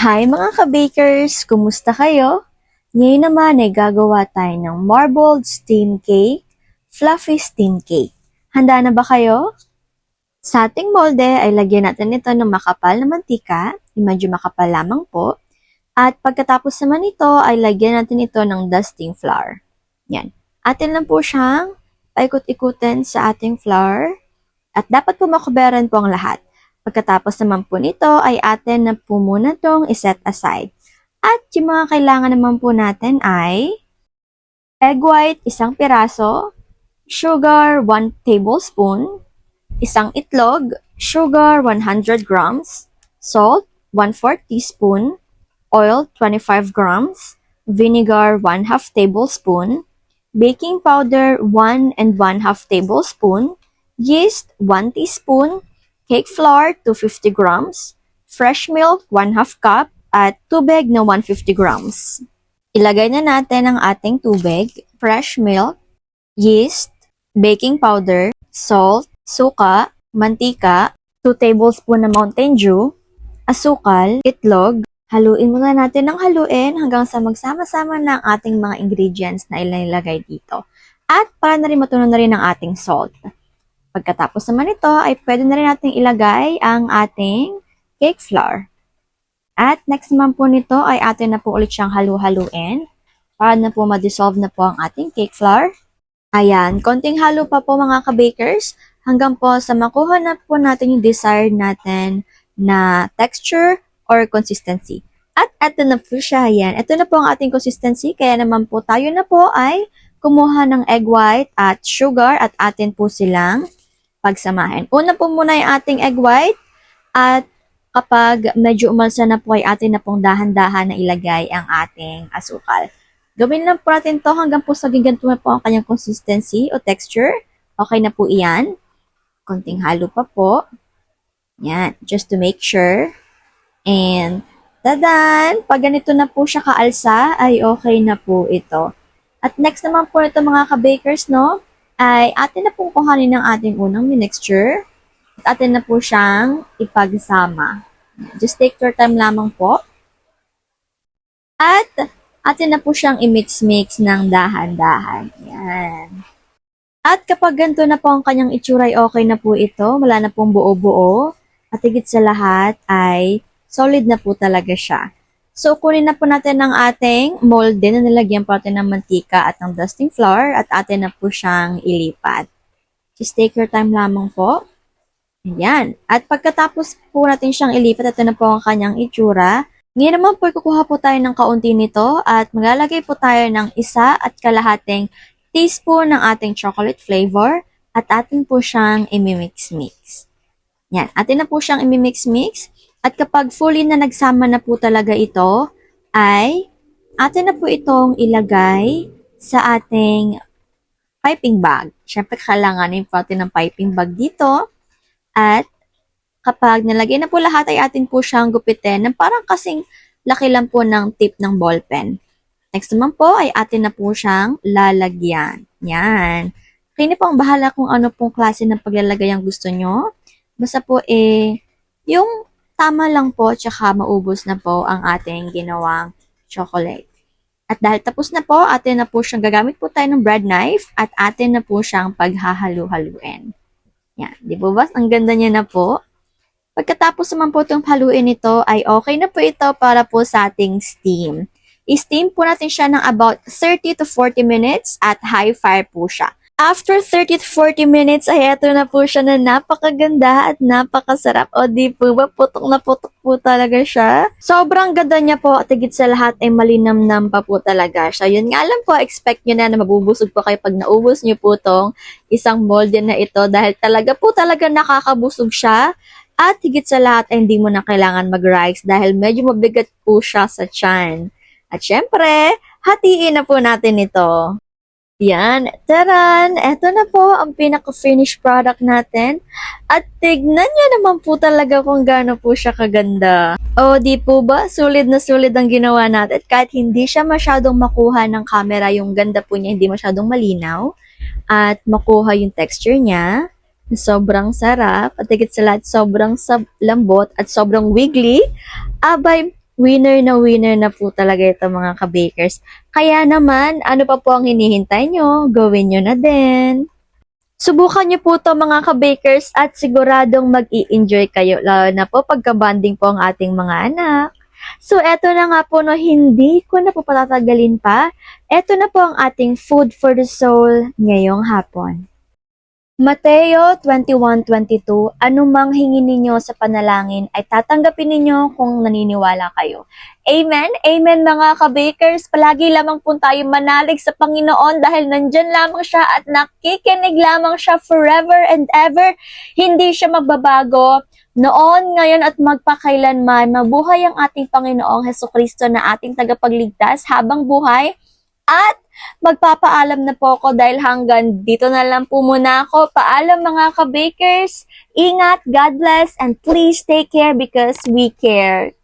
Hi mga ka-bakers! Kumusta kayo? Ngayon naman ay gagawa tayo ng marbled steam cake, fluffy steam cake. Handa na ba kayo? Sa ating molde ay lagyan natin ito ng makapal na mantika, medyo makapal lamang po. At pagkatapos naman ito ay lagyan natin ito ng dusting flour. Yan. Atin lang po siyang paikot-ikutin sa ating flour. At dapat po makuberan po ang lahat. Pagkatapos naman po nito ay atin na po muna itong iset aside. At yung mga kailangan naman po natin ay egg white, 1 piraso, sugar, 1 tablespoon, isang itlog, sugar, 100 grams, salt, 1/4 teaspoon, oil, 25 grams, vinegar, 1/2 tablespoon, baking powder, 1 1/2 tablespoon, yeast, 1 teaspoon, cake flour, 250 grams, fresh milk, 1/2 cup, at tubig na 150 grams. Ilagay na natin ang ating tubig, fresh milk, yeast, baking powder, salt, suka, mantika, 2 tablespoon na Mountain Dew, asukal, itlog. Haluin muna natin ng haluin hanggang sa magsama-sama na ang ating mga ingredients na ilalagay dito. At para na rin matunaw na rin ang ating salt. Pagkatapos naman ito ay pwede na rin natin ilagay ang ating cake flour. At next naman po nito ay atin na po ulit siyang halu-haluin para na po ma-dissolve na po ang ating cake flour. Ayan, konting halo pa po mga ka-bakers hanggang po sa makuha na po natin yung desired natin na texture or consistency. At ito na po siya, ayan. Ito na po ang ating consistency, kaya naman po tayo na po ay kumuha ng egg white at sugar at atin po silang pagsamahin. Una po muna yung ating egg white at kapag medyo umalsa na po ay atin na pong dahan-dahan na ilagay ang ating asukal. Gawin lang po natin to hanggang po sa ganito na po ang kanyang consistency o texture. Okay na po iyan. Konting halo pa po. Yan, just to make sure. And tadan! Pag ganito na po siya kaalsa ay okay na po ito. At next naman po ito mga ka-bakers, no? Ay atin na pong kuhanin ng ating unang mixture at atin na po siyang ipagsama. Just take your time lamang po. At atin na po siyang i-mix-mix ng dahan-dahan. Yan. At kapag ganito na po ang kanyang itsura ay okay na po ito. Wala na pong buo-buo. At higit sa lahat ay solid na po talaga siya. So, kunin na po natin ang ating molde na nilagyan po natin ng mantika at ng dusting flour at atin na po siyang ilipat. Just take your time lamang po. Ayan. At pagkatapos po natin siyang ilipat, ito na po ang kanyang itsura. Ngayon naman po, kukuha po tayo ng kaunti nito at maglalagay po tayo ng 1.5 teaspoon ng ating chocolate flavor at atin po siyang imimix-mix. Yan. Atin na po siyang imimix-mix. At kapag fully na nagsama na po talaga ito, ay atin na po itong ilagay sa ating piping bag. Siyempre, kailanganin po natin ng piping bag dito. At kapag nalagay na po lahat, ay atin po siyang gupitin ng parang kasing laki lang po ng tip ng ballpen. Next naman po, ay atin na po siyang lalagyan. Yan. Kayo na po ang bahala kung ano pong klase ng paglalagay ang gusto nyo. Basta po yung tama lang po, tsaka maubos na po ang ating ginawang chocolate. At dahil tapos na po, atin na po siyang gagamit po tayo ng bread knife at atin na po siyang paghahalu-haluin. Yan, di ba ba? Ang ganda niya na po. Pagkatapos naman po itong haluin ito, ay okay na po ito para po sa ating steam. I-steam po natin siya ng about 30 to 40 minutes at high fire po siya. After 30 to 40 minutes, ay eto na po siya na napakaganda at napakasarap. O di po ba, putok na putok po talaga siya. Sobrang ganda niya po at higit sa lahat ay malinamnam pa po talaga siya. Yun nga lang po, expect nyo na mabubusog po kayo pag naubos nyo po tong isang molde na ito dahil talaga nakakabusog siya. At higit sa lahat ay hindi mo na kailangan mag-rice dahil medyo mabigat po siya sa tiyan. At syempre, hatiin na po natin ito. Yan, taran! Eto na po ang pinaka-finished product natin. At tignan niyo naman po talaga kung gaano po siya kaganda. O, di po ba? Sulit na sulit ang ginawa natin. Kahit hindi siya masyadong makuha ng camera, yung ganda po niya hindi masyadong malinaw. At makuha yung texture niya. Sobrang sarap. At higit sa lahat, sobrang lambot at sobrang wiggly. Abay, Winner na po talaga ito mga ka-bakers. Kaya naman, ano pa po ang hinihintay nyo? Gawin nyo na din. Subukan niyo po to mga ka-bakers at siguradong mag-i-enjoy kayo, lalo na po pagka-bonding po ang ating mga anak. So, eto na nga po, no, hindi ko na po patatagalin pa. Eto na po ang ating food for the soul ngayong hapon. Mateo 21:22, anumang hingin ninyo sa panalangin ay tatanggapin ninyo kung naniniwala kayo. Amen? Amen mga ka-bakers. Palagi lamang po tayo manalig sa Panginoon dahil nandyan lamang siya at nakikinig lamang siya forever and ever. Hindi siya magbabago. Noon, ngayon at magpakailanman, mabuhay ang ating Panginoong Hesukristo na ating tagapagligtas habang buhay. At magpapaalam na po ako dahil hanggang dito na lang po muna ako. Paalam mga ka-bakers. Ingat, God bless, and please take care because we care.